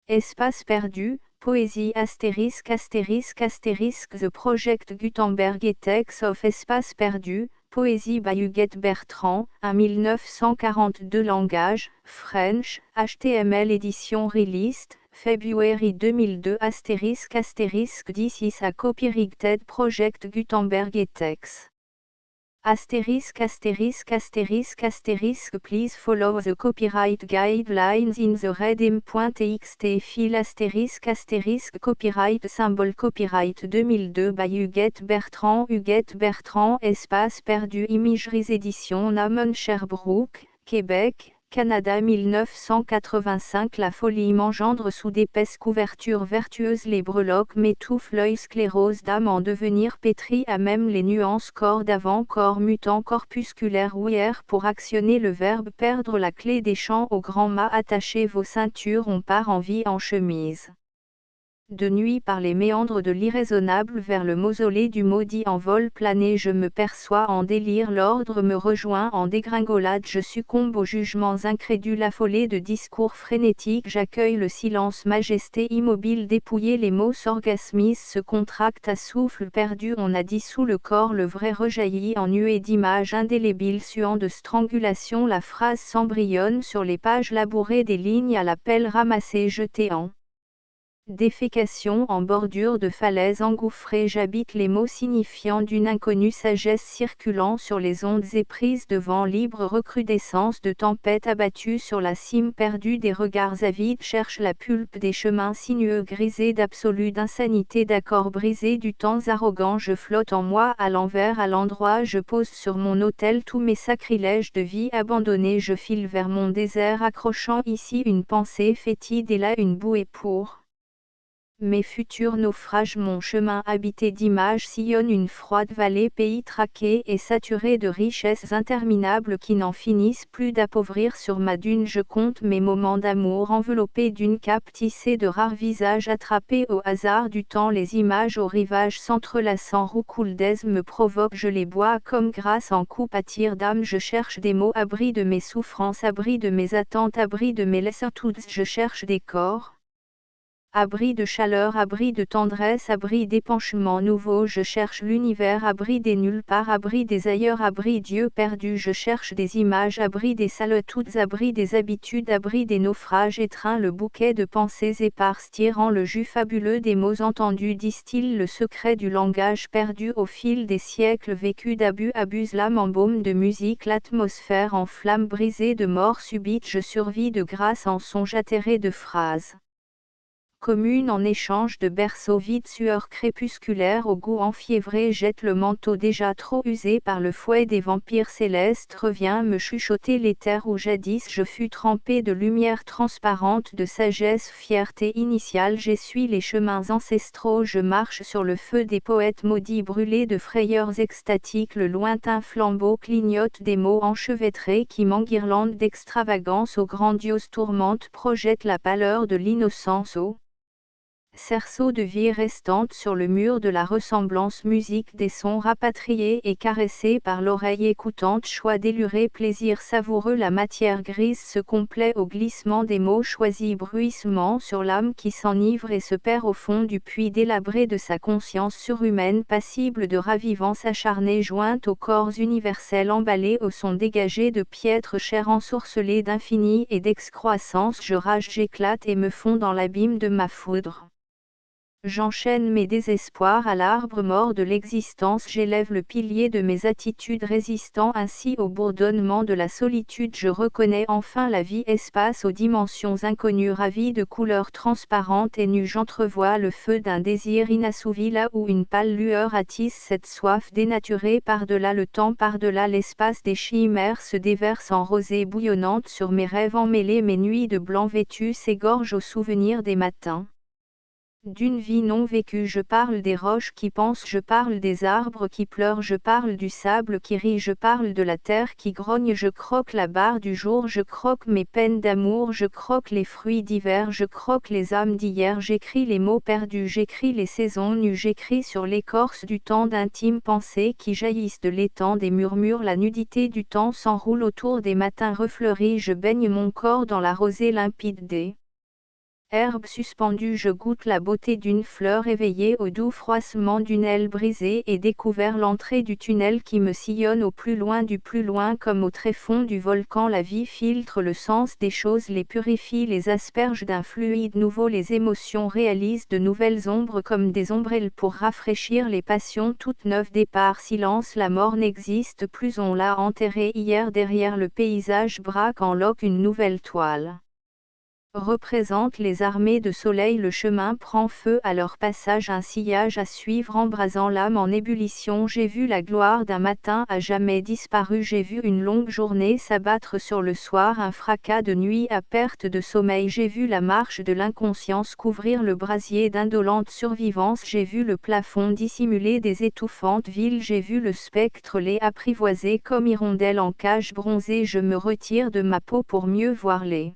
Espace perdu, poésie The Project Gutenberg et Texts of Espace perdu, poésie by Huguette Bertrand, 1942 Langage, French, HTML édition Released, February 2002 This is a copyrighted project Gutenberg et Texts. Please follow the copyright guidelines in the redeem.txt file copyright symbol copyright 2002 by Huguette Bertrand espace perdu Imageries édition Namon Sherbrooke, Québec, Canada 1985 La folie m'engendre sous d'épaisses couvertures vertueuses les breloques m'étouffent l'œil sclérose d'âme en devenir pétrie à même les nuances corps d'avant corps mutant corpusculaire ouïr pour actionner le verbe perdre la clé des champs au grand mât attachez vos ceintures on part en vie en chemise. De nuit par les méandres de l'irraisonnable vers le mausolée du maudit en vol plané je me perçois en délire l'ordre me rejoint en dégringolade je succombe aux jugements incrédules affolés de discours frénétiques j'accueille le silence majesté immobile dépouillé les mots s'orgasmisent se contractent à souffle perdu on a dissous le corps le vrai rejaillit en nuée d'images indélébiles suant de strangulation la phrase s'embryonne sur les pages labourées des lignes à la pelle ramassée jetée en défécation en bordure de falaise engouffrée j'habite les mots signifiants d'une inconnue sagesse circulant sur les ondes éprises de vent libre recrudescence de tempête abattue sur la cime perdue des regards avides cherche la pulpe des chemins sinueux grisés d'absolue d'insanité d'accords brisés du temps arrogant je flotte en moi à l'envers à l'endroit je pose sur mon autel tous mes sacrilèges de vie abandonnée je file vers mon désert accrochant ici une pensée fétide et là une bouée pour mes futurs naufrages mon chemin habité d'images sillonne une froide vallée pays traqué et saturé de richesses interminables qui n'en finissent plus d'appauvrir sur ma dune je compte mes moments d'amour enveloppés d'une cape tissée de rares visages attrapés au hasard du temps les images aux rivages s'entrelaçant roucouldes me provoquent je les bois comme grâce en coupe à tire d'âme je cherche des mots abri de mes souffrances abri de mes attentes abri de mes lassitudes je cherche des corps abri de chaleur, abri de tendresse, abri d'épanchement nouveau, je cherche l'univers, abri des nulle part, abri des ailleurs, abri Dieu perdu, je cherche des images, abri des solitudes, abri des habitudes, abri des naufrages, étreint le bouquet de pensées éparses, tirant le jus fabuleux des mots entendus, distille le secret du langage perdu au fil des siècles vécus d'abus, abuse l'âme en baume de musique, l'atmosphère en flamme brisée de mort subite, je survis de grâce en songe atterré de phrases. Commune en échange de berceaux vides sueur crépusculaire au goût enfiévré jette le manteau déjà trop usé par le fouet des vampires célestes revient me chuchoter l'éther où jadis je fus trempé de lumière transparente de sagesse fierté initiale j'essuie les chemins ancestraux je marche sur le feu des poètes maudits brûlés de frayeurs extatiques le lointain flambeau clignote des mots enchevêtrés qui m'enguirlandent d'extravagance aux grandioses tourmentes projettent la pâleur de l'innocence au cerceau de vie restante sur le mur de la ressemblance musique des sons rapatriés et caressés par l'oreille écoutante choix déluré plaisir savoureux la matière grise se complaît au glissement des mots choisis bruissement sur l'âme qui s'enivre et se perd au fond du puits délabré de sa conscience surhumaine passible de ravivance acharnée jointe aux corps universels emballés au son dégagé de piètre chair ensourcelée d'infini et d'excroissance je rage j'éclate et me fonds dans l'abîme de ma foudre. J'enchaîne mes désespoirs à l'arbre mort de l'existence j'élève le pilier de mes attitudes résistant ainsi au bourdonnement de la solitude je reconnais enfin la vie espace aux dimensions inconnues ravies de couleurs transparentes et nues j'entrevois le feu d'un désir inassouvi là où une pâle lueur attise cette soif dénaturée par-delà le temps par-delà l'espace des chimères se déverse en rosée bouillonnante sur mes rêves emmêlés mes nuits de blanc vêtues s'égorgent au souvenir des matins. D'une vie non vécue je parle des roches qui pensent je parle des arbres qui pleurent je parle du sable qui rit je parle de la terre qui grogne je croque la barre du jour je croque mes peines d'amour je croque les fruits d'hiver je croque les âmes d'hier j'écris les mots perdus j'écris les saisons nues j'écris sur l'écorce du temps d'intimes pensées qui jaillissent de l'étang des murmures la nudité du temps s'enroule autour des matins refleuris je baigne mon corps dans la rosée limpide des Herbe suspendue, je goûte la beauté d'une fleur éveillée au doux froissement d'une aile brisée et découvert l'entrée du tunnel qui me sillonne au plus loin du plus loin comme au tréfonds du volcan. La vie filtre le sens des choses, les purifie, les asperge d'un fluide nouveau, les émotions réalisent de nouvelles ombres comme des ombrelles pour rafraîchir les passions toutes neuves. Départ, silence, la mort n'existe plus, on l'a enterrée hier derrière le paysage, braque en loque une nouvelle toile. Représente les armées de soleil, le chemin prend feu à leur passage, un sillage à suivre embrasant l'âme en ébullition. J'ai vu la gloire d'un matin à jamais disparu, j'ai vu une longue journée s'abattre sur le soir, un fracas de nuit à perte de sommeil, j'ai vu la marche de l'inconscience couvrir le brasier d'indolente survivance, j'ai vu le plafond dissimuler des étouffantes villes, j'ai vu le spectre les apprivoiser comme hirondelles en cage bronzée. Je me retire de ma peau pour mieux voir les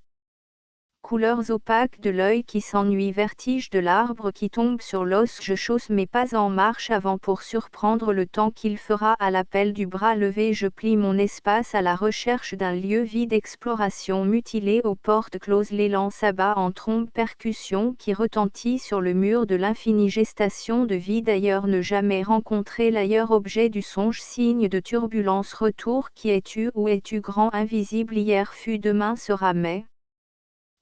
couleurs opaques de l'œil qui s'ennuie, vertige de l'arbre qui tombe sur l'os. Je chausse mes pas en marche avant pour surprendre le temps qu'il fera à l'appel du bras levé. Je plie mon espace à la recherche d'un lieu vide, exploration mutilée aux portes closes. L'élan s'abat en trombe percussion qui retentit sur le mur de l'infini, gestation de vie d'ailleurs ne jamais rencontrer l'ailleurs, objet du songe, signe de turbulence, retour. Qui es-tu, où es-tu, grand invisible, hier fut, demain sera, mais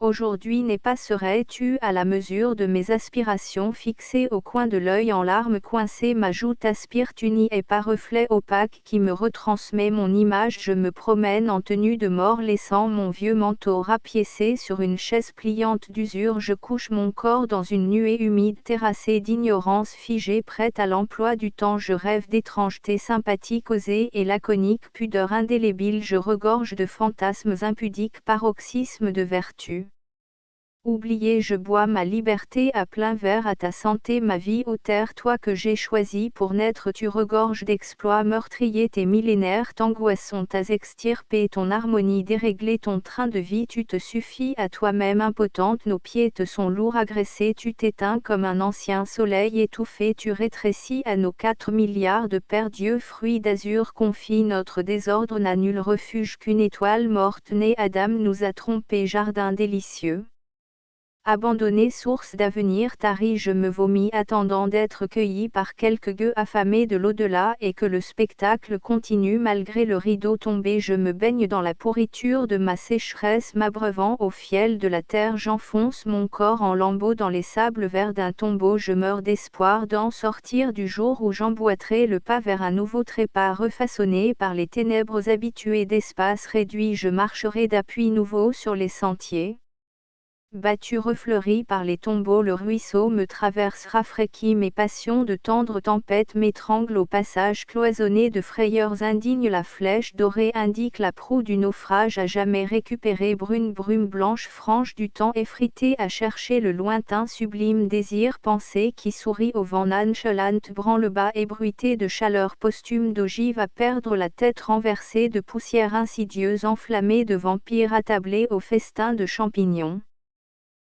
aujourd'hui n'est pas. Serais-tu à la mesure de mes aspirations, fixées au coin de l'œil en larmes coincées, ma joue t'aspire, tu n'y es pas, reflet opaque qui me retransmet mon image. Je me promène en tenue de mort, laissant mon vieux manteau rapiécé sur une chaise pliante d'usure. Je couche mon corps dans une nuée humide terrassée d'ignorance figée, prête à l'emploi du temps. Je rêve d'étrangeté sympathique, osée et laconique, pudeur indélébile. Je regorge de fantasmes impudiques, paroxysme de vertu. Oublié, je bois ma liberté à plein verre, à ta santé ma vie, ô terre, toi que j'ai choisi pour naître. Tu regorges d'exploits meurtriers, tes millénaires t'angoisses sont à extirper, ton harmonie déréglée, ton train de vie. Tu te suffis à toi-même impotente, nos pieds te sont lourds agressés, tu t'éteins comme un ancien soleil étouffé, tu rétrécis à nos 4 milliards de pères. Dieu, fruit d'azur confie, notre désordre n'a nul refuge qu'une étoile morte née. Adam nous a trompés, jardin délicieux abandonné, source d'avenir tari. Je me vomis attendant d'être cueilli par quelques gueux affamés de l'au-delà et que le spectacle continue malgré le rideau tombé. Je me baigne dans la pourriture de ma sécheresse, m'abreuvant au fiel de la terre. J'enfonce mon corps en lambeaux dans les sables verts d'un tombeau. Je meurs d'espoir d'en sortir, du jour où j'emboîterai le pas vers un nouveau trépas refaçonné par les ténèbres habituées d'espace réduit. Je marcherai d'appui nouveau sur les sentiers battu, refleuri par les tombeaux. Le ruisseau me traverse, rafraîchit mes passions, de tendres tempêtes m'étranglent au passage cloisonné de frayeurs indignes. La flèche dorée indique la proue du naufrage à jamais récupéré. Brune brume blanche, frange du temps effrité à chercher le lointain sublime désir, pensée qui sourit au vent. Nonchalante branle-bas ébruité de chaleur posthume d'ogive à perdre la tête, renversée de poussière insidieuse, enflammée de vampires attablés au festin de champignons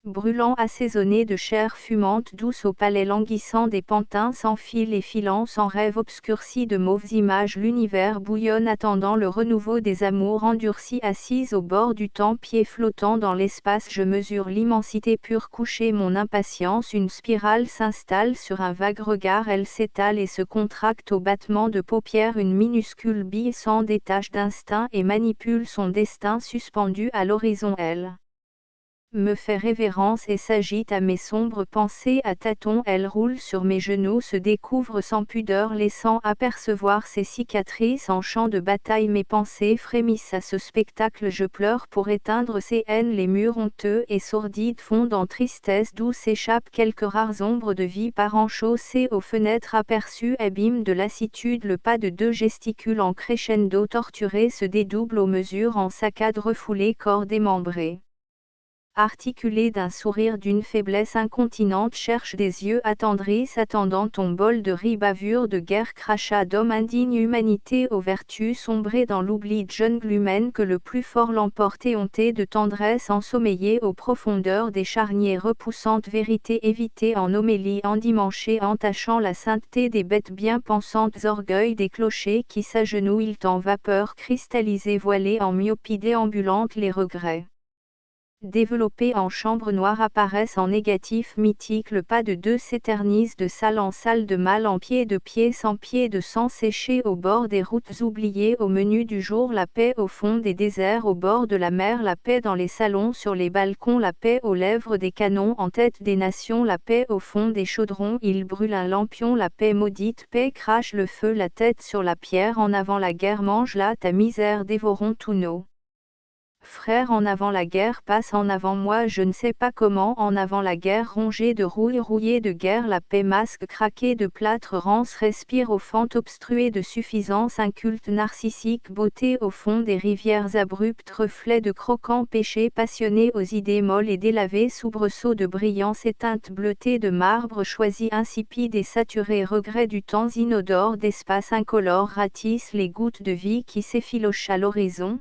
brûlant, assaisonné de chair fumante douce, au palais languissant des pantins sans fil et filant, sans rêve obscurci de mauves images. L'univers bouillonne attendant le renouveau des amours endurcis, assise au bord du temps, pieds flottants dans l'espace. Je mesure l'immensité pure, coucher mon impatience. Une spirale s'installe sur un vague regard, elle s'étale et se contracte au battement de paupières. Une minuscule bille s'en détache d'instinct et manipule son destin, suspendu à l'horizon. Elle me fait révérence et s'agite à mes sombres pensées à tâtons. Elle roule sur mes genoux, se découvre sans pudeur, laissant apercevoir ses cicatrices en champ de bataille. Mes pensées frémissent à ce spectacle, je pleure pour éteindre ces haines. Les murs honteux et sordides fondent en tristesse, d'où s'échappent quelques rares ombres de vie. Par enchaussées aux fenêtres aperçues, abîme de lassitude, le pas de deux gesticule en crescendo torturé se dédouble aux mesures, en saccades refoulées, corps démembrés articulé d'un sourire d'une faiblesse incontinente, cherche des yeux attendris, s'attendant ton bol de riz. Bavure de guerre, crachat d'homme indigne, humanité aux vertus sombrées dans l'oubli, jungle humaine que le plus fort l'emporte, éhontée de tendresse ensommeillée aux profondeurs des charniers repoussantes, vérité évitée en homélie endimanchée, entachant la sainteté des bêtes bien pensantes, orgueil des clochers qui s'agenouillent en vapeur cristallisée, voilée en myopie déambulante, les regrets développés en chambre noire apparaissent en négatif mythique. Le pas de deux s'éternise de salle en salle, de mal en pied, de pied sans pied, de sang séché au bord des routes oubliées. Au menu du jour, la paix au fond des déserts, au bord de la mer, la paix dans les salons, sur les balcons, la paix aux lèvres des canons, en tête des nations, la paix au fond des chaudrons. Il brûle un lampion, la paix maudite, paix crache le feu, la tête sur la pierre. En avant la guerre, mange-la ta misère, dévorons tous nos frères. En avant la guerre, passe en avant moi je ne sais pas comment. En avant la guerre, rongée de rouille, rouillée de guerre, la paix masque craqué de plâtre, rance respire au fente obstrué de suffisance, inculte narcissique beauté au fond des rivières abruptes, reflet de croquant péché passionné aux idées molles et délavées, soubresaut de brillance éteinte bleutée de marbre choisi, insipide et saturé, regret du temps inodore d'espace incolore, ratisse les gouttes de vie qui s'effilochent à l'horizon.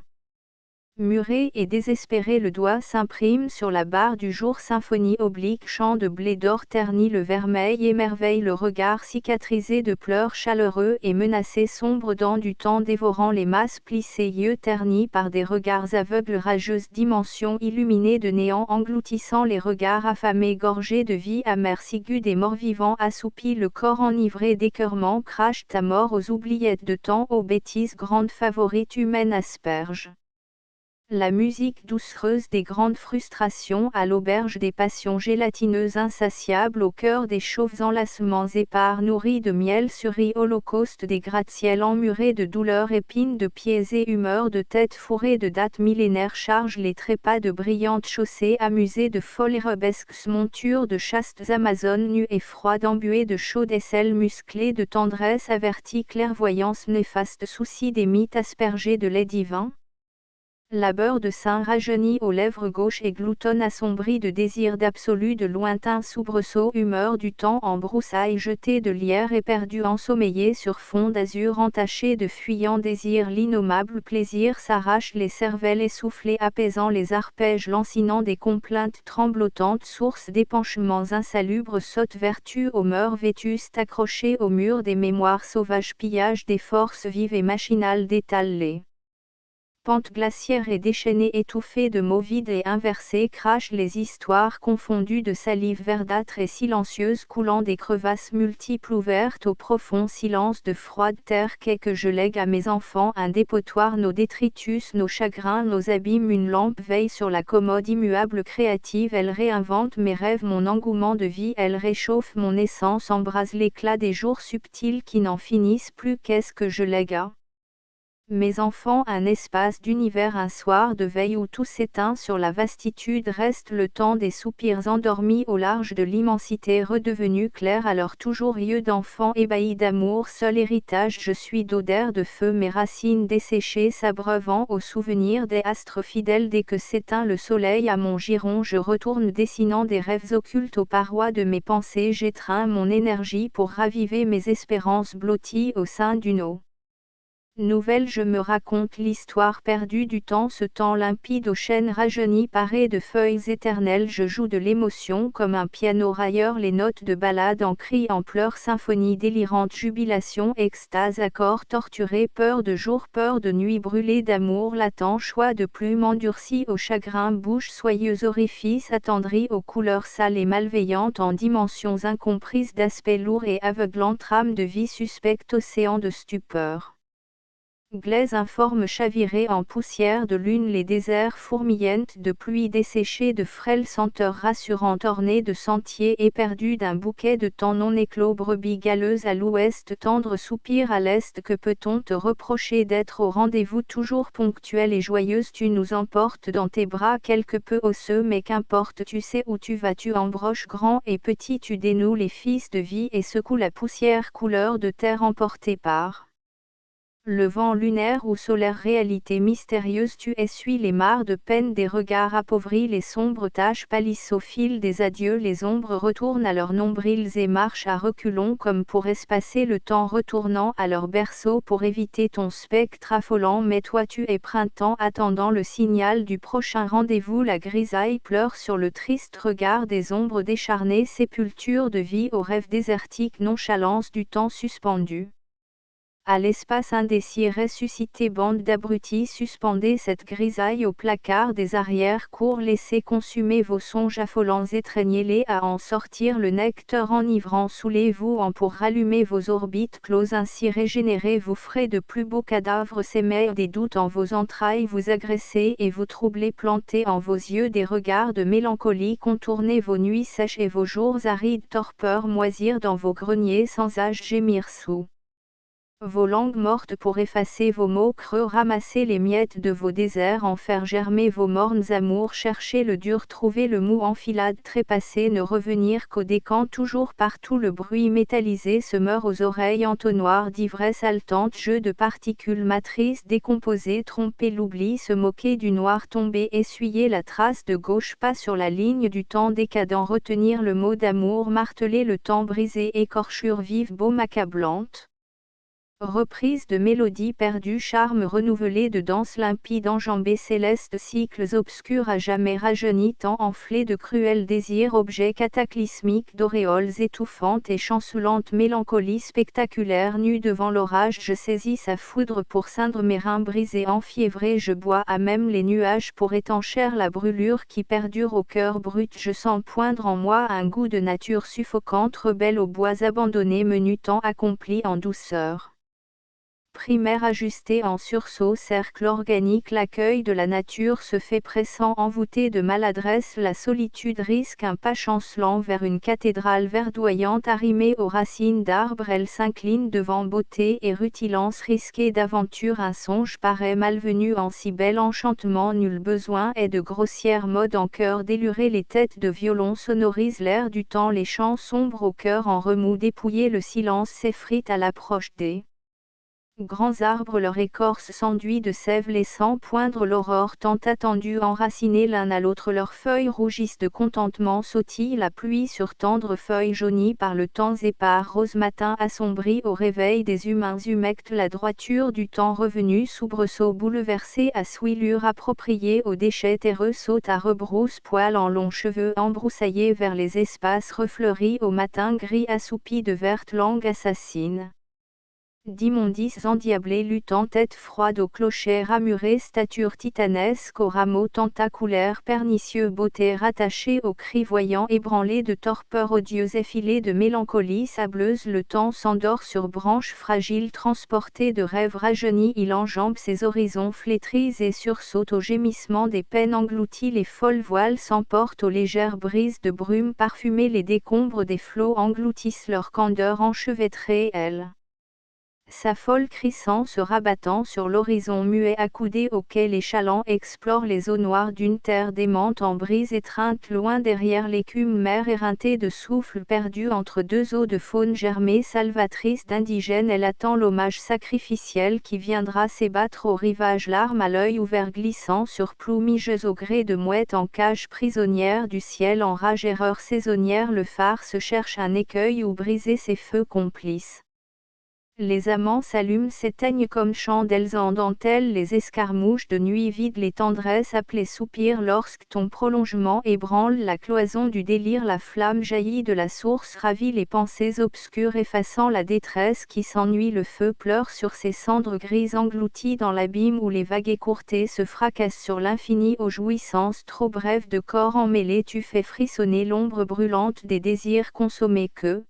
Muré et désespéré, le doigt s'imprime sur la barre du jour, symphonie oblique, chant de blé d'or terni, le vermeil émerveille le regard cicatrisé de pleurs chaleureux et menacés, sombre dents du temps dévorant les masses plissées, yeux ternis par des regards aveugles, rageuse dimension illuminée de néant engloutissant les regards affamés, gorgés de vie amère, ciguë des morts-vivants assoupis, le corps enivré d'écœurement, crache ta mort aux oubliettes de temps, aux bêtises, grande favorite humaine asperge la musique doucereuse des grandes frustrations, à l'auberge des passions gélatineuses insatiables, au cœur des chauves enlacements épars nourris de miel suri, holocauste des gratte-ciel emmurés de douleurs, épines de pieds et humeurs de têtes fourrées de dates millénaires, charge les trépas de brillantes chaussées amusées de folles arabesques, montures de chastes amazones nues et froides, embuées de chaudes aisselles musclées de tendresse avertie, clairvoyance néfaste, souci des mythes aspergés de lait divin. Labeur de sein rajeuni aux lèvres gauches et gloutonne assombrie de désir d'absolu, de lointain soubresaut, humeur du temps en broussailles jetée de lierre éperdu, ensommeillé sur fond d'azur entaché de fuyants désirs, l'innommable plaisir s'arrache les cervelles essoufflées, apaisant les arpèges lancinants des complaintes tremblotantes, source d'épanchements insalubres, saute vertu aux mœurs vétustes accrochées au mur des mémoires sauvages, pillage des forces vives et machinales d'étale les pente glaciaire et déchaînée, étouffée de mots vides et inversés, crache les histoires confondues de salive verdâtre et silencieuse coulant des crevasses multiples ouvertes au profond silence de froide terre qu'est que je lègue à mes enfants, un dépotoir, nos détritus, nos chagrins, nos abîmes, une lampe veille sur la commode immuable créative, elle réinvente mes rêves, mon engouement de vie, elle réchauffe mon essence, embrase l'éclat des jours subtils qui n'en finissent plus, qu'est-ce que je lègue à mes enfants, un espace d'univers, un soir de veille où tout s'éteint sur la vastitude, reste le temps des soupirs endormis au large de l'immensité, redevenu clair alors toujours yeux d'enfant ébahis d'amour, seul héritage je suis d'odeur de feu, mes racines desséchées s'abreuvant au souvenir des astres fidèles, dès que s'éteint le soleil à mon giron je retourne dessinant des rêves occultes aux parois de mes pensées, j'étreins mon énergie pour raviver mes espérances blotties au sein d'une eau nouvelle, je me raconte l'histoire perdue du temps, ce temps limpide aux chaînes rajeunies parées de feuilles éternelles, je joue de l'émotion comme un piano railleur, les notes de ballade en cris, en pleurs, symphonie délirante, jubilation, extase, accord torturé, peur de jour, peur de nuit, brûlée d'amour latent, choix de plume endurci au chagrin, bouche soyeuse, orifice attendri aux couleurs sales et malveillantes, en dimensions incomprises d'aspect lourd et aveuglant, trame de vie suspecte, océan de stupeur. Glaise informe chavirée en poussière de lune, les déserts fourmillantes de pluie desséchée, de frêles senteurs rassurantes ornées de sentiers éperdus d'un bouquet de temps non éclos, brebis galeuses à l'ouest, tendre soupir à l'est, que peut-on te reprocher d'être au rendez-vous toujours ponctuelle et joyeuse, tu nous emportes dans tes bras quelque peu osseux, mais qu'importe, tu sais où tu vas, tu embroches grand et petit, tu dénoues les fils de vie et secoues la poussière couleur de terre emportée par le vent lunaire ou solaire, réalité mystérieuse, tu essuies les mares de peine des regards appauvris, les sombres taches pâlissent au fil des adieux, les ombres retournent à leurs nombrils et marchent à reculons comme pour espacer le temps, retournant à leur berceau pour éviter ton spectre affolant, mais toi tu es printemps attendant le signal du prochain rendez-vous, la grisaille pleure sur le triste regard des ombres décharnées, sépulture de vie aux rêves désertiques, nonchalance du temps suspendu. À l'espace indécis ressuscité, bande d'abrutis, suspendez cette grisaille au placard des arrière-cours, laissez consumer vos songes affolants, étreignez-les à en sortir le nectar enivrant, saoulez-vous en pour rallumer vos orbites closes, ainsi régénérés vous ferez de plus beaux cadavres, s'émeillent des doutes en vos entrailles, vous agressez et vous troublez, plantez en vos yeux des regards de mélancolie, contournez vos nuits sèches et vos jours arides, torpeur moisir dans vos greniers sans âge, gémir sous vos langues mortes pour effacer vos mots creux, ramassez les miettes de vos déserts, en faire germer vos mornes amours, cherchez le dur, trouvez le mou, enfilade trépassée, ne revenir qu'au décan, toujours partout le bruit métallisé se meurt aux oreilles, entonnoir d'ivresse haletante, jeu de particules matrices décomposées, tromper l'oubli, se moquer du noir tombé, essuyer la trace de gauche pas sur la ligne du temps décadent, retenir le mot d'amour, marteler le temps brisé, écorchure vive, baume accablante. Reprise de mélodies perdues, charme renouvelé de danse limpide, enjambées célestes, cycles obscurs à jamais rajeunis, temps enflé de cruels désirs, objets cataclysmiques d'auréoles étouffantes et chancelantes, mélancolie spectaculaire, nue devant l'orage, je saisis sa foudre pour ceindre mes reins brisés, enfiévré je bois à même les nuages pour étanchir la brûlure qui perdure au cœur brut, je sens poindre en moi un goût de nature suffocante, rebelle aux bois abandonnés, menu temps accompli en douceur. Primaire ajusté en sursaut, cercle organique, l'accueil de la nature se fait pressant, envoûté de maladresse, la solitude risque un pas chancelant vers une cathédrale verdoyante, arrimée aux racines d'arbres, elle s'incline devant beauté et rutilance risquée d'aventure, un songe paraît malvenu en si bel enchantement, nul besoin est de grossière mode en chœur déluré, les têtes de violon sonorisent l'air du temps, les chants sombres au cœur en remous dépouillé, le silence s'effrite à l'approche des grands arbres, leur écorce s'enduit de sève laissant poindre l'aurore tant attendue, enracinés l'un à l'autre leurs feuilles rougissent de contentement, sautille la pluie sur tendres feuilles jaunies par le temps épars, rose matin assombri au réveil des humains humecte, la droiture du temps revenu, soubresaut bouleversé à souillure appropriée aux déchets terreux, saute à rebrousse-poil en longs cheveux embroussaillés vers les espaces refleuris au matin gris assoupi de vertes langues assassines. D'immondices endiablés luttant, tête froide au clocher ramuré, stature titanesque aux rameaux tentaculaires, pernicieux beauté rattachée aux cris voyants, ébranlés de torpeur odieuse, effilés de mélancolie sableuse, le temps s'endort sur branches fragiles, transporté de rêves rajeunis, il enjambe ses horizons flétris et sursaute au gémissement des peines englouties, les folles voiles s'emportent aux légères brises de brume parfumées, les décombres des flots engloutissent leur candeur enchevêtrée, elle s'affole crissant, se rabattant sur l'horizon muet, accoudé auquel les chalands explorent les eaux noires d'une terre démente en brise étreinte, loin derrière l'écume mer éreintée de souffle perdu entre deux eaux de faune germée, salvatrice d'indigènes, elle attend l'hommage sacrificiel qui viendra s'ébattre au rivage, larmes à l'œil ouvert glissant sur ploumigeuse au gré de mouettes en cage prisonnière du ciel, en rage erreur saisonnière, le phare se cherche un écueil où briser ses feux complices. Les amants s'allument, s'éteignent comme chandelles en dentelle, les escarmouches de nuit vident les tendresses appelées soupirs lorsque ton prolongement ébranle la cloison du délire, la flamme jaillit de la source, ravit les pensées obscures effaçant la détresse qui s'ennuie, le feu pleure sur ses cendres grises englouties dans l'abîme où les vagues écourtées se fracassent sur l'infini, aux jouissances trop brèves de corps emmêlés tu fais frissonner l'ombre brûlante des désirs consommés que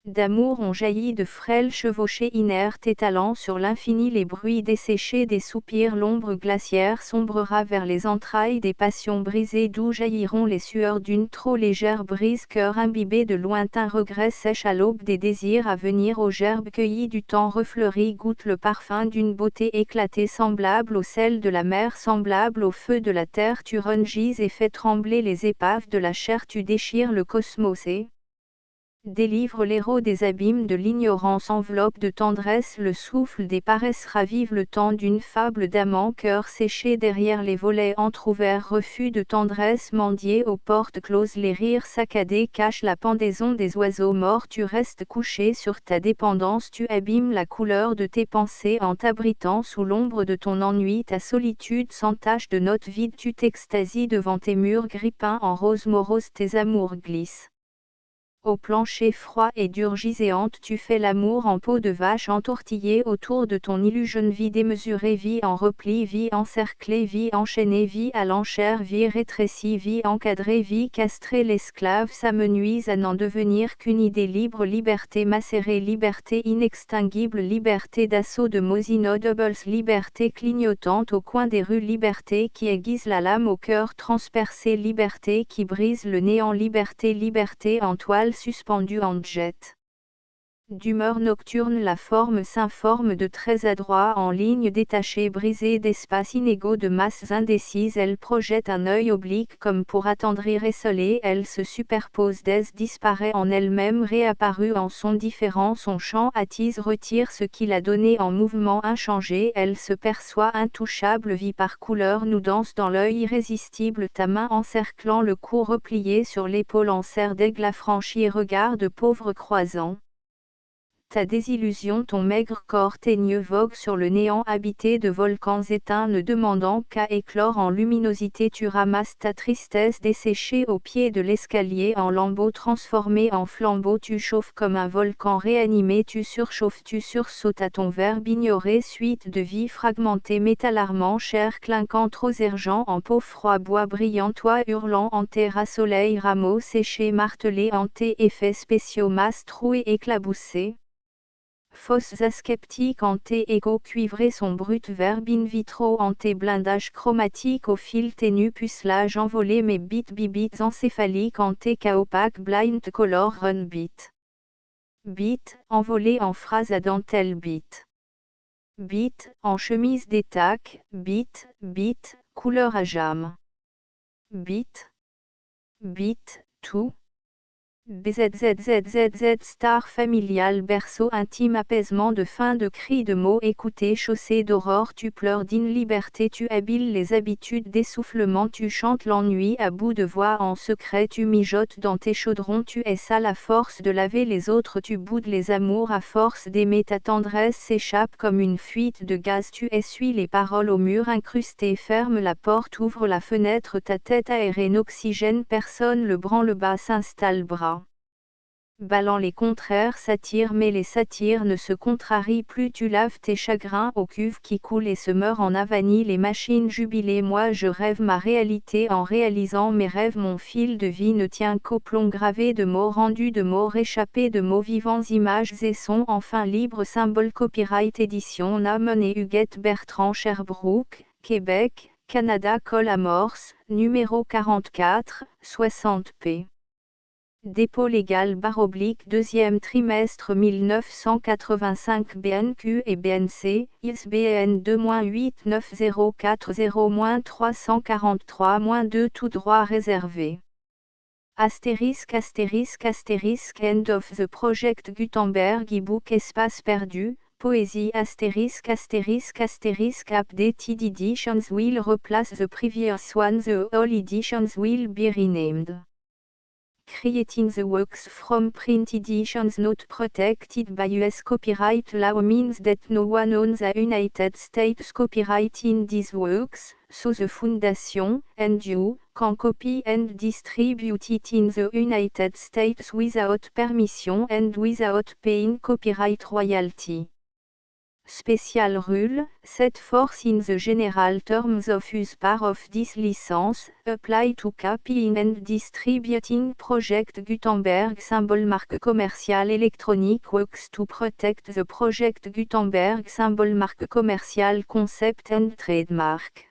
d'amour ont jailli de frêles chevauchées inertes étalant sur l'infini les bruits desséchés des soupirs, l'ombre glaciaire sombrera vers les entrailles des passions brisées d'où jailliront les sueurs d'une trop légère brise, cœur imbibé de lointains regrets sèche à l'aube des désirs à venir, aux gerbes cueillies du temps refleuries goûte le parfum d'une beauté éclatée, semblable au sel de la mer, semblable au feu de la terre, tu rungis et fais trembler les épaves de la chair, tu déchires le cosmos et délivre l'héros des abîmes de l'ignorance, enveloppe de tendresse le souffle des paresses, ravive le temps d'une fable d'amant, cœur séché derrière les volets entr'ouverts, refus de tendresse mendié aux portes closes, les rires saccadés cachent la pendaison des oiseaux morts, tu restes couché sur ta dépendance, tu abîmes la couleur de tes pensées en t'abritant sous l'ombre de ton ennui, ta solitude sans tache de notes vides, tu t'extasies devant tes murs gris peints en rose morose, tes amours glissent au plancher froid et dur giséante tu fais l'amour en peau de vache entortillée autour de ton illusion vie démesurée vie en repli vie encerclée vie enchaînée vie à l'enchère vie rétrécie vie encadrée vie castrée l'esclave s'amenuise à n'en devenir qu'une idée libre liberté macérée liberté inextinguible liberté d'assaut de mots inaudibles liberté clignotante au coin des rues liberté qui aiguise la lame au cœur transpercé liberté qui brise le néant liberté liberté en toile suspendue en jet. D'humeur nocturne la forme s'informe de traits adroits en lignes détachées brisées d'espaces inégaux de masses indécises elle projette un œil oblique comme pour attendrir esselé elle se superpose disparaît en elle-même réapparue en son différent son champ attise retire ce qu'il a donné en mouvement inchangé elle se perçoit intouchable vit par couleur nous danse dans l'œil irrésistible ta main encerclant le cou replié sur l'épaule en serre d'aigle affranchi regard de pauvre croisant. Ta désillusion ton maigre corps teigneux vogue sur le néant habité de volcans éteints ne demandant qu'à éclore en luminosité tu ramasses ta tristesse desséchée au pied de l'escalier en lambeaux transformés en flambeaux tu chauffes comme un volcan réanimé tu surchauffes tu sursautes à ton verbe ignoré suite de vie fragmentée métal armant chair clinquant trop ergeant en peau froid bois brillant toit hurlant en terre à soleil rameaux séchés martelés hantés effets spéciaux masses trouées éclaboussées. Fosses asceptiques hantés échos cuivrés son brut verbe in vitro hanté blindage chromatique au fil ténu pucelage envolé mais bits encéphaliques hanté opaque blind color run bit. Bit, envolé en phrase à dentelle bit. Bit, en chemise d'étac, bit, couleur à jam. Bit. Bit, tout. BZZZZZ star familial berceau intime apaisement de fin de cris de mots écoutés chaussée d'aurore tu pleures d'inliberté tu habiles les habitudes d'essoufflement tu chantes l'ennui à bout de voix en secret tu mijotes dans tes chaudrons tu es sale à force de laver les autres tu boudes les amours à force d'aimer ta tendresse s'échappe comme une fuite de gaz tu essuies les paroles au mur incrusté ferme la porte ouvre la fenêtre ta tête aérée n'oxygène personne le branle-bas s'installe bras ballant les contraires s'attirent mais les satires ne se contrarient plus tu laves tes chagrins aux cuves qui coulent et se meurent en avanie les machines jubilées moi je rêve ma réalité en réalisant mes rêves mon fil de vie ne tient qu'au plomb gravé de mots rendus de mots réchappés de mots vivants images et sons enfin libre symbole copyright édition Namen et Huguette Bertrand Sherbrooke, Québec, Canada Col Amorce, numéro 44, 60 p. Dépôt légal / deuxième trimestre 1985 BNQ et BNC, ISBN 2-894040-343-2 tout droit réservé. Astérisque end of the project Gutenberg ebook espace perdu, poésie updated editions will replace the previous one the all editions will be renamed. Creating the works from print editions not protected by US copyright law means that no one owns the United States copyright in these works, so the Foundation, and you, can copy and distribute it in the United States without permission and without paying copyright royalty. Special rule, set forth in the general terms of use part of this license, apply to copying and distributing Project Gutenberg symbol marque commerciale electronic works to protect the Project Gutenberg symbol marque commerciale concept and trademark.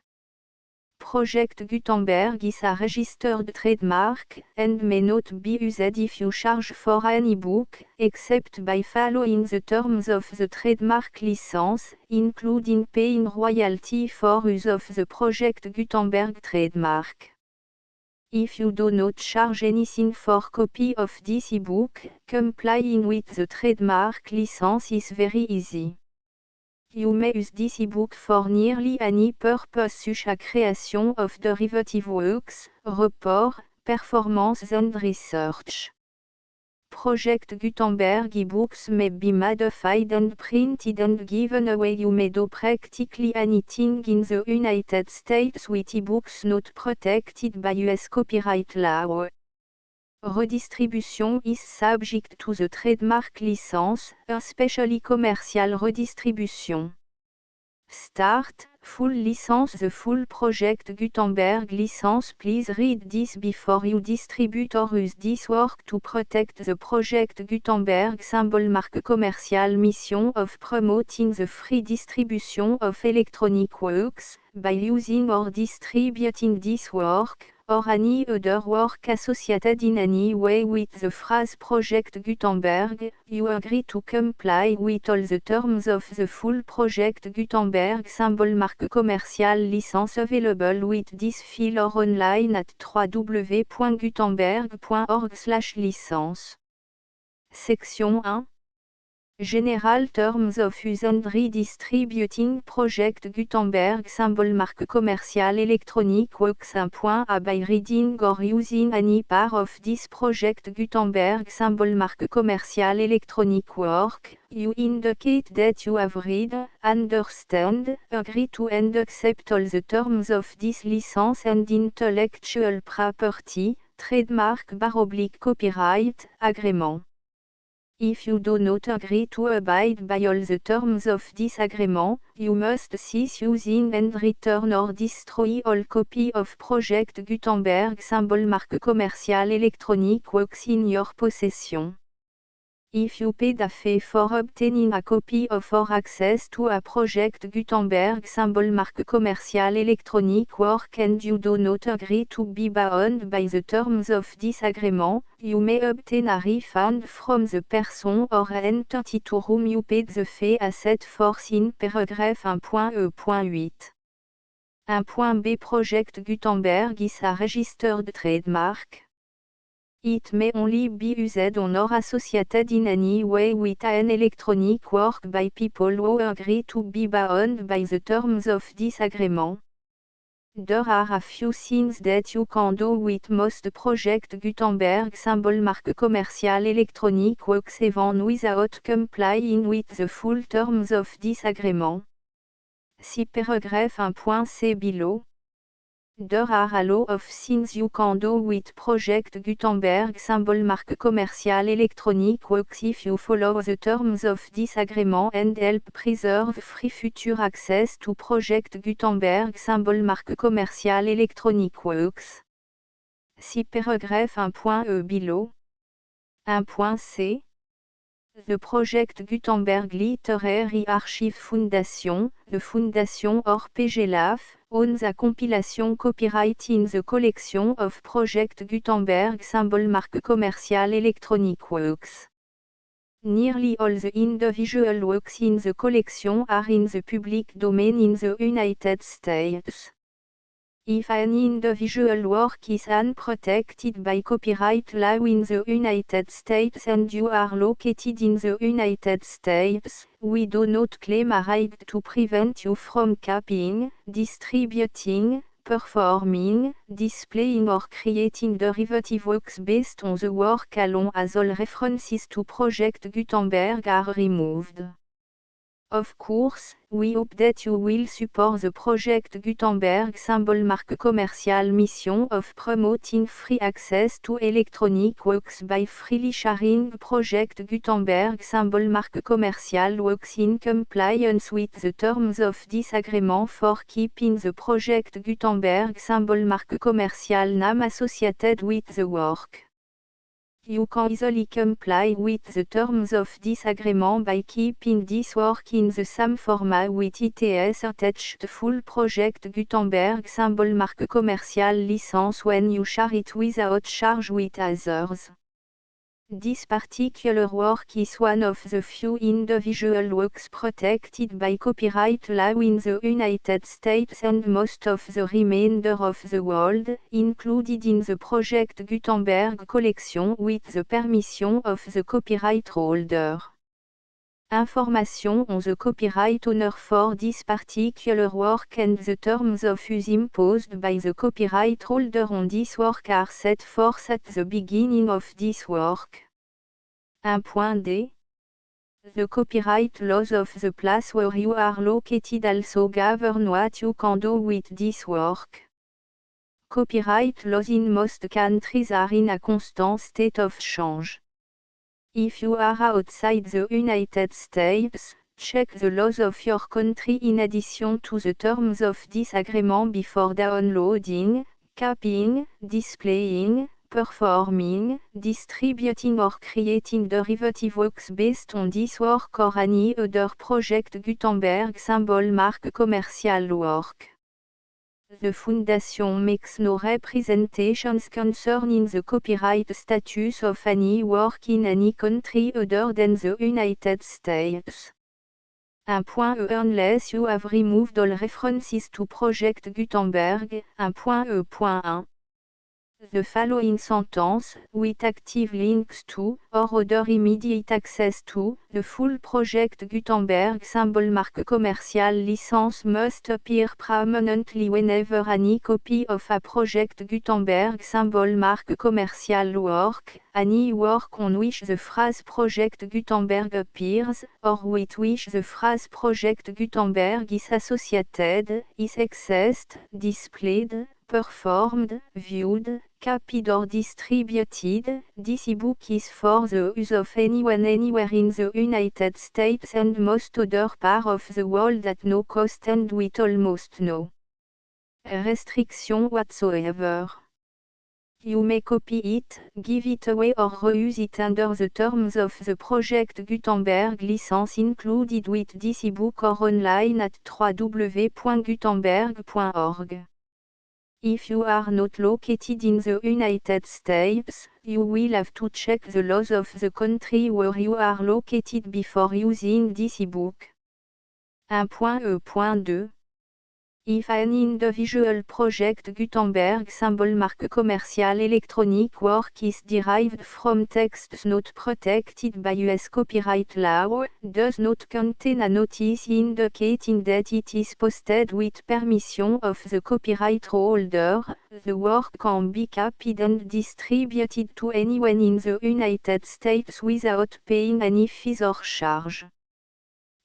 Project Gutenberg is a registered trademark, and may not be used if you charge for an ebook, except by following the terms of the trademark license, including paying royalty for use of the Project Gutenberg trademark. If you do not charge anything for copy of this ebook, complying with the trademark license is very easy. You may use this ebook for nearly any purpose such as creation of derivative works, report, performance and research. Project Gutenberg ebooks may be modified and printed and given away. You may do practically anything in the United States with ebooks not protected by US copyright law. Redistribution is subject to the trademark license, especially commercial redistribution. Start, full license. The full project Gutenberg license. Please read this before you distribute or use this work to protect the project Gutenberg symbol. Marque commercial. Mission of promoting the free distribution of electronic works, by using or distributing this work, or any other work associated in any way with the phrase Project Gutenberg. You agree to comply with all the terms of the full Project Gutenberg symbol. Marque commerciale. Licence available with this file or online at www.gutenberg.org/licence. Section 1. General Terms of Use and Redistributing Project Gutenberg symbol. Marque commerciale electronic works. 1.a By reading or using any part of this Project Gutenberg symbol. Marque commerciale electronic work, you indicate that you have read, understand, agree to and accept all the terms of this license and intellectual property, trademark / copyright, agreement. If you do not agree to abide by all the terms of this agreement, you must cease using and return or destroy all copy of Project Gutenberg symbol. Marque commerciale electronic works in your possession. If you paid a fee for obtaining a copy of or access to a Project Gutenberg symbol. Marque commerciale electronic work and you do not agree to be bound by the terms of this agreement, you may obtain a refund from the person or entity to whom you paid the fee as set forth in paragraph 1.e.8. 1.b Project Gutenberg is a registered trademark. It may only be used on or associated in any way with an electronic work by people who agree to be bound by the terms of this agreement. There are a few things that you can do with most Project Gutenberg symbol. Marque commerciale electronic works even without complying with the full terms of this agreement. See paragraph 1.c below. There are a lot of things you can do with Project Gutenberg symbol. Marque commerciale electronic works if you follow the terms of this agreement and help preserve free future access to Project Gutenberg symbol. Marque commerciale electronic works. See paragraph 1.e below. 1.c. The Project Gutenberg Literary Archive Foundation, the Foundation or PGLAF, owns a compilation copyright in the collection of Project Gutenberg symbol. Marque commerciale electronic works. Nearly all the individual works in the collection are in the public domain in the United States. If an individual work is unprotected by copyright law in the United States and you are located in the United States, we do not claim a right to prevent you from copying, distributing, performing, displaying or creating derivative works based on the work alone as all references to Project Gutenberg are removed. Of course, we hope that you will support the Project Gutenberg symbol. Marque commerciale mission of promoting free access to electronic works by freely sharing Project Gutenberg symbol. Marque commerciale works in compliance with the terms of this agreement for keeping the Project Gutenberg symbol. Marque commerciale name associated with the work. You can easily comply with the terms of this agreement by keeping this work in the same format with its attached full Project Gutenberg symbol. Marque commerciale license when you share it without charge with others. This particular work is one of the few individual works protected by copyright law in the United States and most of the remainder of the world, included in the Project Gutenberg collection with the permission of the copyright holder. Information on the copyright owner for this particular work and the terms of use imposed by the copyright holder on this work are set forth at the beginning of this work. 1.d. The copyright laws of the place where you are located also govern what you can do with this work. Copyright laws in most countries are in a constant state of change. If you are outside the United States, check the laws of your country in addition to the terms of this agreement before downloading, copying, displaying, performing, distributing or creating derivative works based on this work or any other project Gutenberg symbol mark commercial work. The Foundation makes no representations concerning the copyright status of any work in any country other than the United States. Unless you have removed all references to Project Gutenberg. 1.1. The following sentence, with active links to, or other immediate access to, the full Project Gutenberg symbol mark commercial license must appear prominently whenever any copy of a Project Gutenberg symbol mark commercial work, any work on which the phrase Project Gutenberg appears, or with which the phrase Project Gutenberg is associated, is accessed, displayed, performed, viewed, copied or distributed. This e-book is for the use of anyone anywhere in the United States and most other parts of the world at no cost and with almost no restriction whatsoever. You may copy it, give it away or reuse it under the terms of the Project Gutenberg license included with this e-book or online at www.gutenberg.org. If you are not located in the United States, you will have to check the laws of the country where you are located before using this e-book. 1.2. If an individual Project Gutenberg symbol mark commercial electronic work is derived from texts not protected by US copyright law, does not contain a notice indicating that it is posted with permission of the copyright holder, the work can be copied and distributed to anyone in the United States without paying any fees or charge.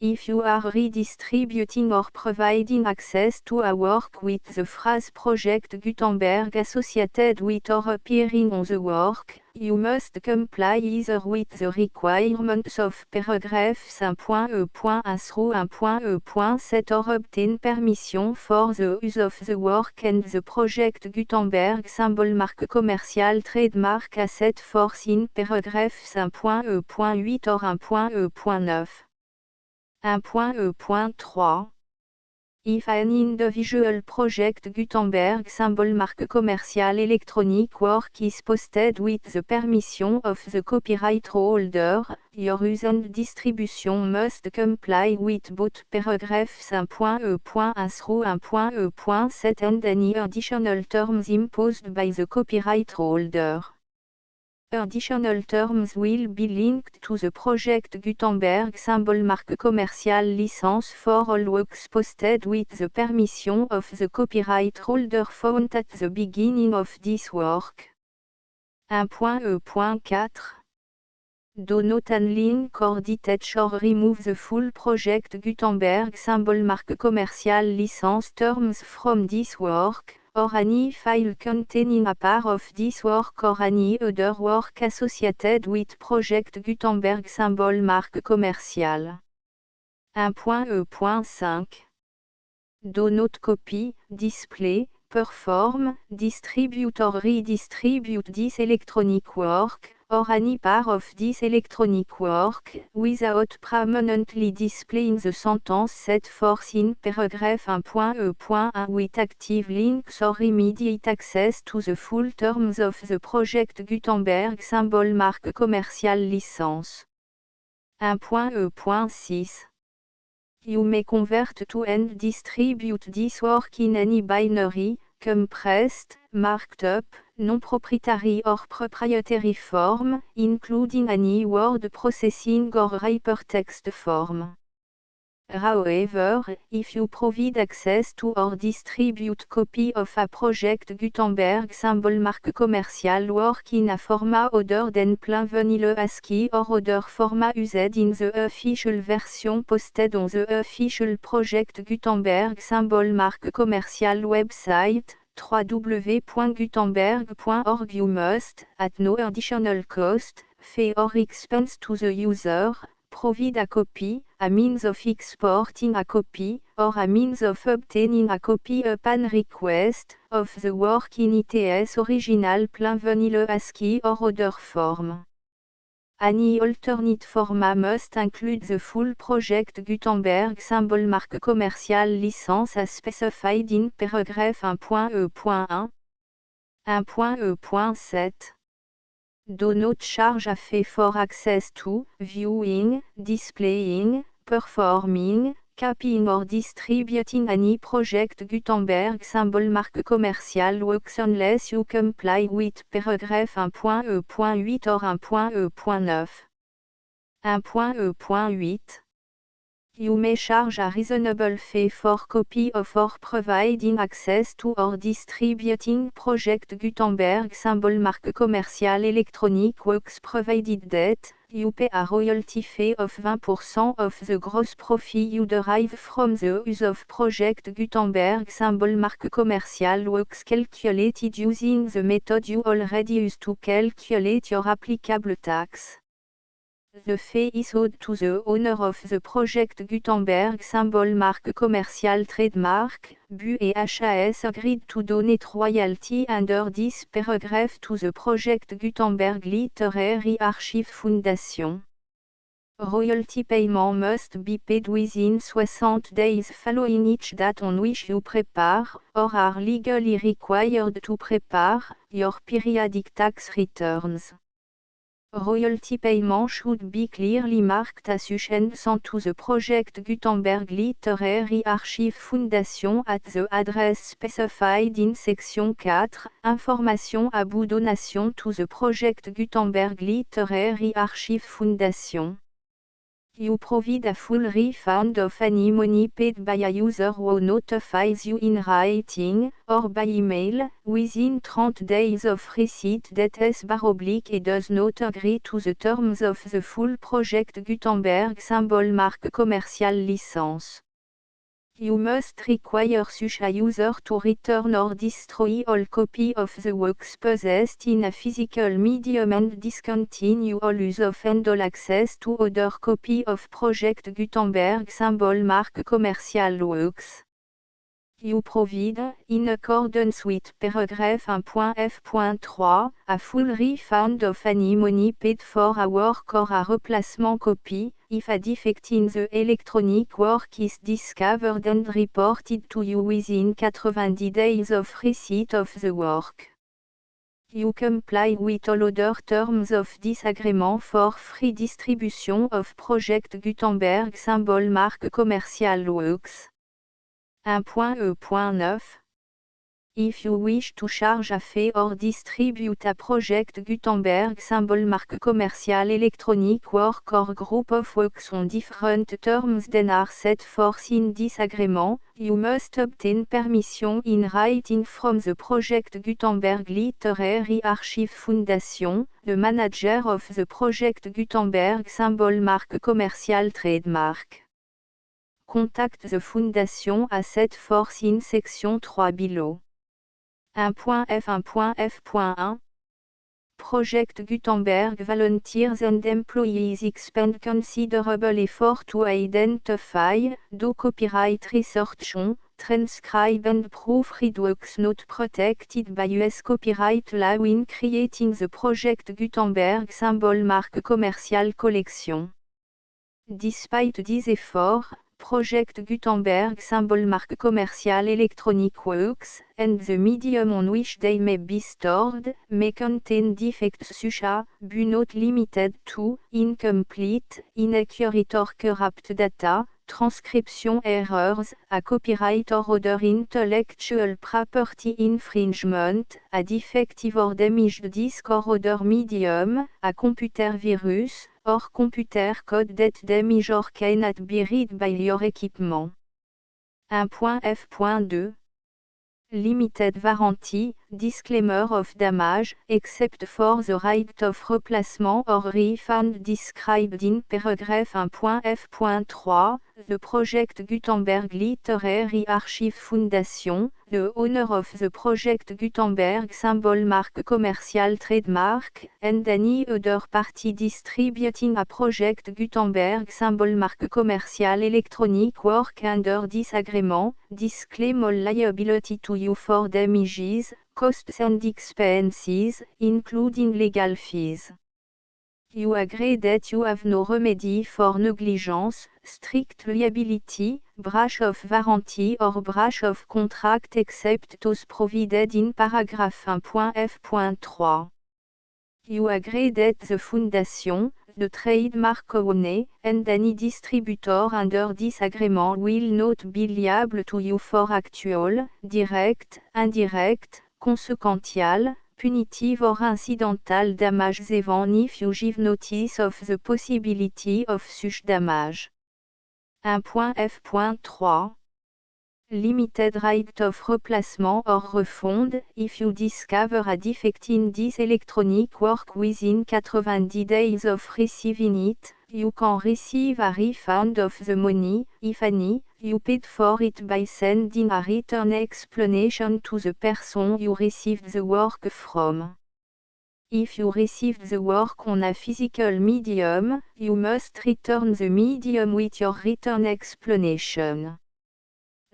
If you are redistributing or providing access to a work with the phrase Project Gutenberg associated with or appearing on the work, you must comply either with the requirements of paragraphs 1.1 through 1.7 or obtain permission for the use of the work and the Project Gutenberg symbol mark commercial trademark as set forth in paragraphs 1.8 or 1.9. 1.3. If an individual Project Gutenberg symbol mark commercial electronic work is posted with the permission of the copyright holder, your use and distribution must comply with both paragraphs 1.1 through 1.7 and any additional terms imposed by the copyright holder. Additional terms will be linked to the Project Gutenberg symbol mark commercial license for all works posted with the permission of the copyright holder found at the beginning of this work. 1.4. Do not unlink or detach or remove the full Project Gutenberg symbol mark commercial license terms from this work, or any file containing a part of this work or any other work associated with Project Gutenberg symbol mark commercial. 1.5. Do not copy, display, perform, distribute or redistribute this electronic work, or any part of this electronic work, without permanently displaying the sentence set forth in paragraph 1.1 with active links or immediate access to the full terms of the Project Gutenberg symbol mark commercial license. 1.6. You may convert to and distribute this work in any binary, compressed, marked up, non-proprietary or proprietary form, including any word processing or hypertext form. However, if you provide access to or distribute copy of a Project Gutenberg symbol mark commercial work in a format other than plain vanilla ASCII or other format used in the official version posted on the official Project Gutenberg symbol mark commercial website, www.gutenberg.org. You must, at no additional cost, fee or expense to the user, provide a copy, a means of exporting a copy, or a means of obtaining a copy upon request, of the work in its original plain vanilla ASCII or other form. Any alternate format must include the full project Gutenberg symbol marque commerciale licence as specified in paragraph 1.e.1. 1.e.7. Do not charge a fee for access to, viewing, displaying, performing, copying or distributing any project Gutenberg symbol marque commerciale works unless you comply with paragraph 1.e.8 or 1.e.9. 1.e.8. You may charge a reasonable fee for copy of or providing access to or distributing project Gutenberg symbol marque commerciale electronic works provided that you pay a royalty fee of 20% of the gross profit you derive from the use of project Gutenberg symbol marque commerciale works calculated using the method you already use to calculate your applicable tax. The fee is owed to the owner of the project Gutenberg symbol marque commerciale trademark, BU et HAS agreed to donate royalty under this paragraph to the project Gutenberg Literary Archive Foundation. Royalty payment must be paid within 60 days following each date on which you prepare, or are legally required to prepare, your periodic tax returns. Royalty payment should be clearly marked assumptions to the project Gutenberg Literary Archive Foundation at the address specified in section 4, information about donation to the project Gutenberg Literary Archive Foundation. You provide a full refund of any money paid by a user who notifies you in writing, or by email, within 30 days of receipt that // does not agree to the terms of the full project Gutenberg symbol marque commerciale licence. You must require such a user to return or destroy all copy of the works possessed in a physical medium and discontinue all use of and all access to other copy of project Gutenberg symbol marque commerciale works. You provide, in accordance with paragraph 1.f.3, a full refund of any money paid for a work or a replacement copy, if a defect in the electronic work is discovered and reported to you within 90 days of receipt of the work. You comply with all other terms of this agreement for free distribution of project Gutenberg symbol marque commerciale works. 1.e.9. If you wish to charge a fee or distribute a project Gutenberg symbol marque commerciale electronic work or group of works on different terms than are set forth in this agreement, you must obtain permission in writing from the project Gutenberg Literary Archive Foundation, the manager of the project Gutenberg symbol marque commerciale trademark. Contact the Foundation as set forth in section 3 below. 1.f.1.f.1 Project Gutenberg volunteers and employees expend considerable effort to identify, do copyright research on, transcribe and proofread works not protected by US copyright law in creating the project Gutenberg symbol marque commerciale collection. Despite these efforts, Project Gutenberg symbol marque commerciale electronic works, and the medium on which they may be stored, may contain defects such as, but not limited to, incomplete, inaccurate or corrupt data, transcription errors, a copyright or other intellectual property infringement, a defective or damaged disk or other medium, a computer virus, or computer code that damage or cannot be read by your equipment. 1.f.2 Limited warranty, disclaimer of damage, except for the right of replacement or refund described in paragraph 1.f.3, the project Gutenberg Literary Archive Foundation, the owner of the project Gutenberg symbol mark commercial trademark, and any other party distributing a project Gutenberg symbol mark commercial electronic work under this agreement, disclaim all liability to you for damages, costs and expenses, including legal fees. You agree that you have no remedy for negligence, strict liability, breach of warranty or breach of contract except those provided in paragraph 1.f.3. You agree that the Foundation, the trademark owner, and any distributor under this agreement will not be liable to you for actual, direct, indirect, consequential, punitive or incidental damages even if you give notice of the possibility of such damage. 1.f.3 Limited right of replacement or refund, if you discover a defect in this electronic work within 90 days of receiving it, you can receive a refund of the money, if any, you paid for it by sending a written explanation to the person you received the work from. If you received the work on a physical medium, you must return the medium with your written explanation.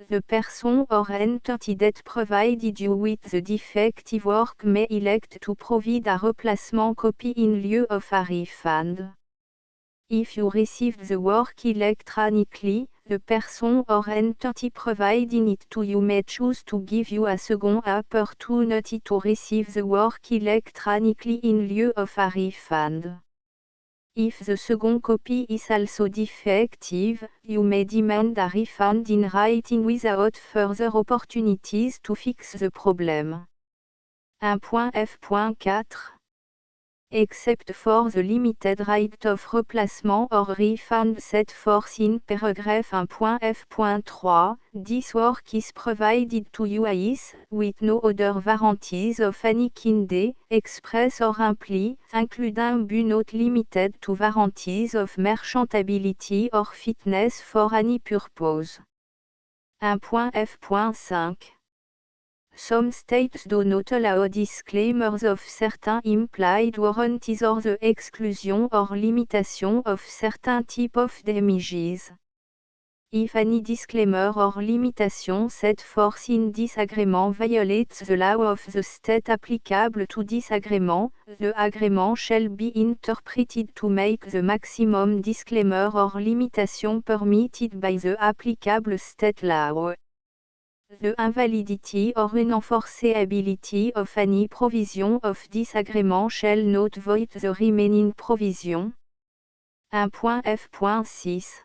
The person or entity that provided you with the defective work may elect to provide a replacement copy in lieu of a refund. If you received the work electronically, the person or entity providing it to you may choose to give you a second opportunity to receive the work electronically in lieu of a refund. If the second copy is also defective, you may demand a refund in writing without further opportunities to fix the problem. 1.f.4 Except for the limited right of replacement or refund set forth in paragraph 1.f.3, this work is provided to you as, with no other warranties of any kind, express or implied, including but not limited to warranties of merchantability or fitness for any purpose. 1.f.5 Some states do not allow disclaimers of certain implied warranties or the exclusion or limitation of certain type of damages. If any disclaimer or limitation set forth in this agreement violates the law of the state applicable to this agreement, the agreement shall be interpreted to make the maximum disclaimer or limitation permitted by the applicable state law. The invalidity or unenforceability of any provision of this agreement shall not void the remaining provision. 1.f.6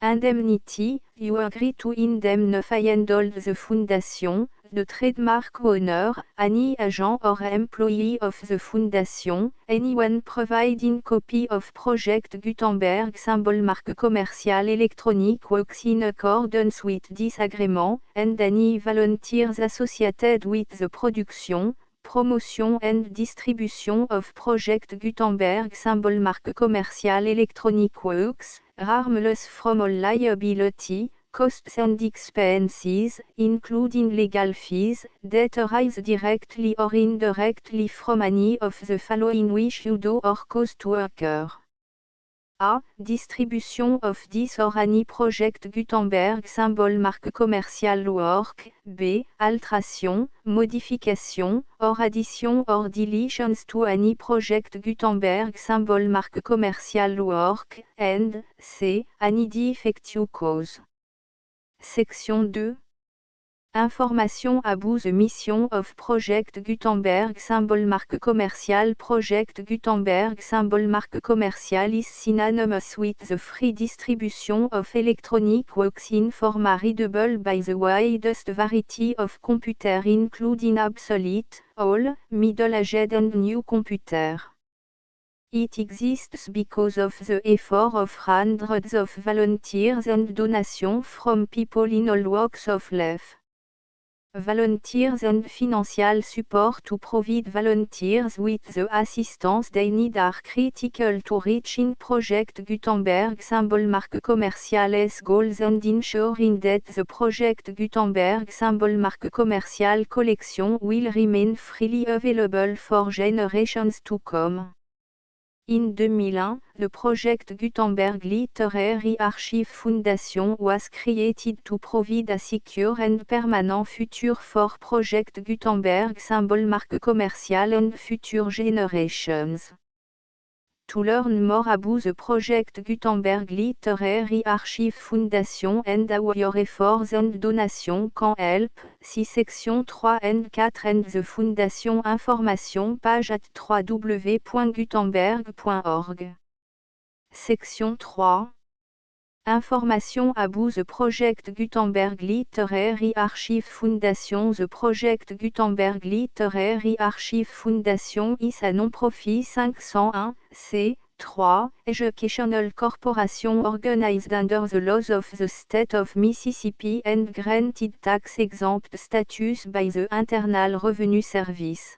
Indemnity, you agree to indemnify and hold the Foundation, the trademark owner, any agent or employee of the Foundation, anyone providing copy of Project Gutenberg symbol mark commercial electronic works in accordance with this agreement, and any volunteers associated with the production, promotion and distribution of Project Gutenberg symbol mark commercial electronic works, harmless from all liability, costs and expenses, including legal fees, that arise directly or indirectly from any of the following which you do or cause to occur. A. Distribution of this or any Project Gutenberg symbol mark commercial work. B. Alteration, modification, or addition or deletions to any Project Gutenberg symbol mark commercial work. And C. Any defect you cause. Section 2. Information about the mission of Project Gutenberg symbol mark commercial. Project Gutenberg symbol mark commercial is synonymous with the free distribution of electronic works in format readable by the widest variety of computers including obsolete, old, middle-aged and new computers. It exists because of the effort of hundreds of volunteers and donations from people in all walks of life. Volunteers and financial support to provide volunteers with the assistance they need are critical to reaching Project Gutenberg symbol marque commercial S goals and ensuring that the Project Gutenberg symbol marque commercial collection will remain freely available for generations to come. In 2001, the Project Gutenberg Literary Archive Foundation was created to provide a secure and permanent future for Project Gutenberg symbol marque commercial and future generations. To learn more about the Project Gutenberg Literary Archive Foundation and how your efforts and donations can help, see section 3 and 4 and the Foundation information page at www.gutenberg.org. Section 3. Information about the Project Gutenberg Literary Archive Foundation. The Project Gutenberg Literary Archive Foundation is a non-profit 501, c3, educational corporation organized under the laws of the state of Mississippi and granted tax-exempt status by the Internal Revenue Service.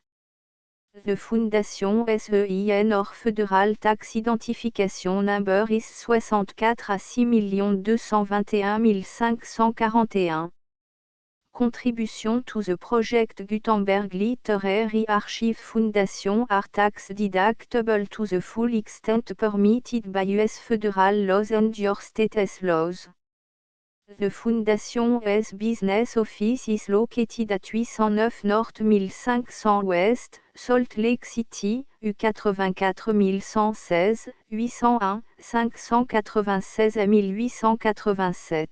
The Fondation SEIN or Federal Tax Identification Number is 64 à 6 221 541. Contribution to the Project Gutenberg Literary Archive Foundation are tax deductible to the full extent permitted by U.S. federal laws and your state's laws. The Foundation's business office is located at 809 North 1500 West, Salt Lake City, U84 116, 801, 596 à 1887.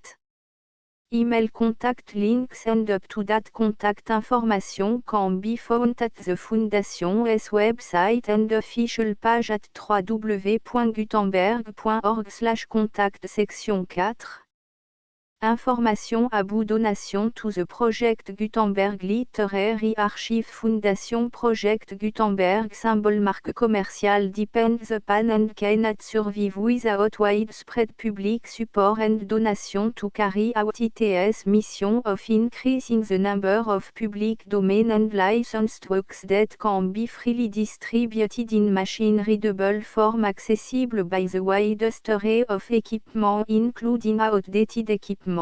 Email contact links and up-to-date contact information can be found at the Foundation's website and official page at www.gutenberg.org/contact section 4. Information about donation to the Project Gutenberg Literary Archive Foundation. Project Gutenberg symbol marque commercial depends upon and cannot survive without widespread public support and donation to carry out its mission of increasing the number of public domain and licensed works that can be freely distributed in machine-readable form accessible by the widest array of equipment including outdated equipment.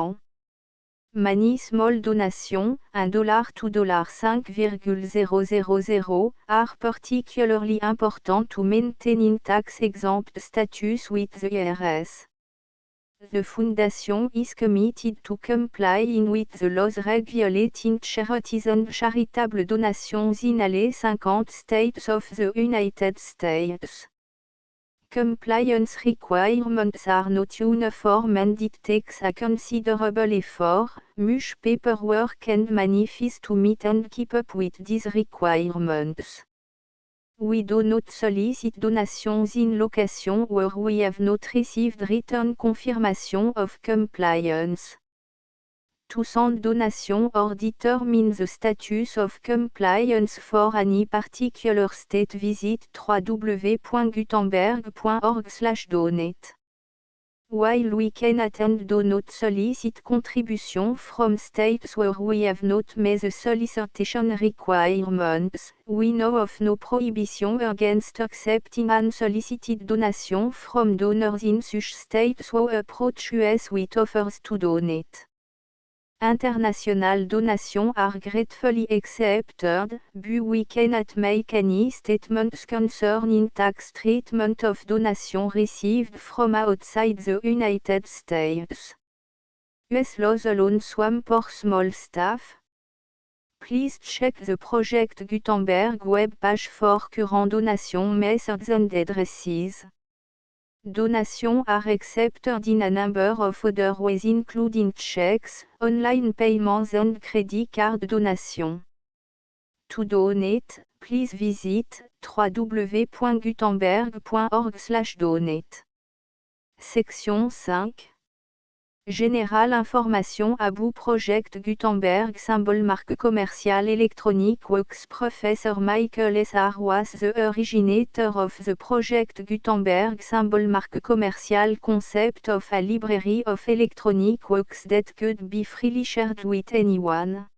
Many small donations, $1 to $5,000, are particularly important to maintaining tax-exempt status with the IRS. The Foundation is committed to complying with the laws regulating charities and charitable donations in all 50 states of the United States. Compliance requirements are not uniform and it takes a considerable effort, much paperwork and money fees to meet and keep up with these requirements. We do not solicit donations in locations where we have not received written confirmation of compliance. To send donation or determine the status of compliance for any particular state, visit www.gutenberg.org/donate. While we cannot and do not solicit contribution from states where we have not met the solicitation requirements, we know of no prohibition against accepting unsolicited donation from donors in such states who approach us with offers to donate. International donations are gratefully accepted, but we cannot make any statements concerning tax treatment of donations received from outside the United States. US laws alone swam for small staff. Please check the Project Gutenberg web page for current donation methods and addresses. Donations are accepted in a number of other ways including checks, online payments and credit card donations. To donate, please visit www.gutenberg.org/donate. Section 5. Général information about Project Gutenberg symbol marque commercial electronic works. Professor Michael S. R. was the originator of the Project Gutenberg symbol marque commercial concept of a library of electronic works that could be freely shared with anyone.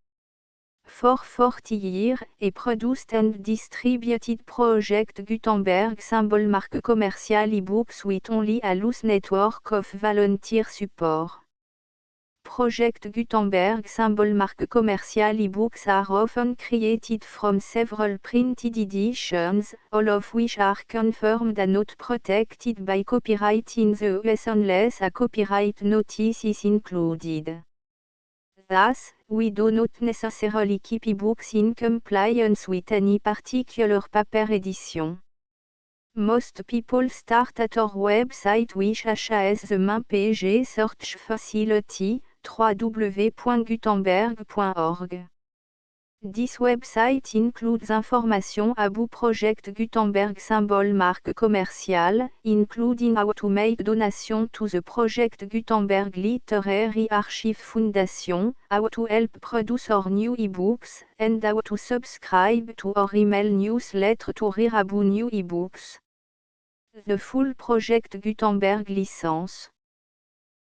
for 40 years, et produced and distributed Project Gutenberg symbol marque commercial ebooks with only a loose network of volunteer support. Project Gutenberg symbol marque commercial ebooks are often created from several printed editions, all of which are confirmed and not protected by copyright in the US unless a copyright notice is included. Thus, we do not necessarily keep ebooks in compliance with any particular paper edition. Most people start at our website which has the main page search facility, www.gutenberg.org. This website includes information about Project Gutenberg symbol marque commercial, including how to make donation to the Project Gutenberg Literary Archive Foundation, how to help produce our new ebooks, and how to subscribe to our email newsletter to hear about new ebooks. The full Project Gutenberg license.